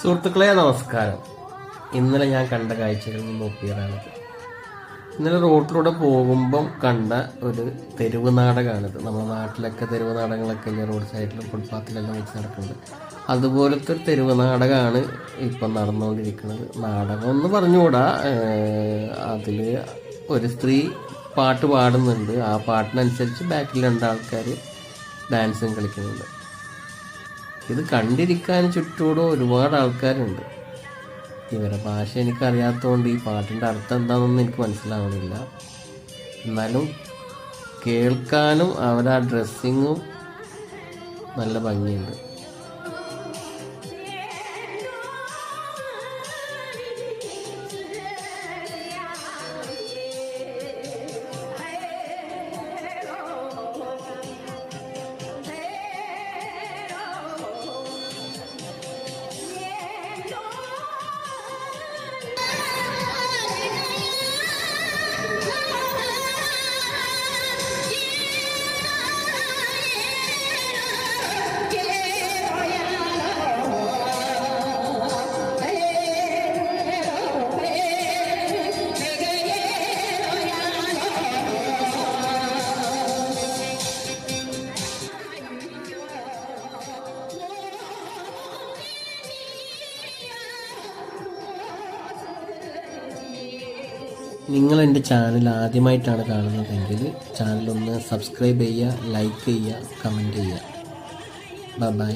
സുഹൃത്തുക്കളെ നമസ്കാരം. ഇന്നലെ ഞാൻ കണ്ട കാഴ്ചകളിൽ നിന്ന് നോക്കിയതാണിത്. ഇന്നലെ റോഡിലൂടെ പോകുമ്പം കണ്ട ഒരു തെരുവ് നാടകമാണിത്. നമ്മുടെ നാട്ടിലൊക്കെ തെരുവ് നാടകങ്ങളൊക്കെ ഇങ്ങനെ റോഡ് സൈഡിലും ഫുട്പാത്തിലെല്ലാം വെച്ച് നടക്കുന്നത്. അതുപോലത്തെ ഒരു തെരുവ് നാടകമാണ് ഇപ്പം നടന്നുകൊണ്ടിരിക്കുന്നത്. നാടകം എന്ന് പറഞ്ഞുകൂടാ, അതിൽ ഒരു സ്ത്രീ പാട്ട് പാടുന്നുണ്ട്. ആ പാട്ടിനനുസരിച്ച് ബാക്കിൽ രണ്ടാൾക്കാർ ഡാൻസും കളിക്കുന്നുണ്ട്. ഇത് കണ്ടിരിക്കാൻ ചുറ്റോടും ഒരുപാട് ആൾക്കാരുണ്ട്. ഇവരെ ഭാഷ എനിക്കറിയാത്തതുകൊണ്ട് ഈ പാട്ടിൻ്റെ അർത്ഥം എന്താണെന്നൊന്നും എനിക്ക് മനസ്സിലാവണില്ല. എന്നാലും കേൾക്കാനും അവരുടെ ഡ്രസ്സിങ്ങും നല്ല ഭംഗിയുണ്ട്. നിങ്ങൾ എൻ്റെ ചാനൽ ആദ്യമായിട്ടാണ് കാണുന്നതെങ്കിൽ ചാനലൊന്ന് സബ്സ്ക്രൈബ് ചെയ്യുക, ലൈക്ക് ചെയ്യുക, കമൻറ്റ് ചെയ്യുക. ബൈ.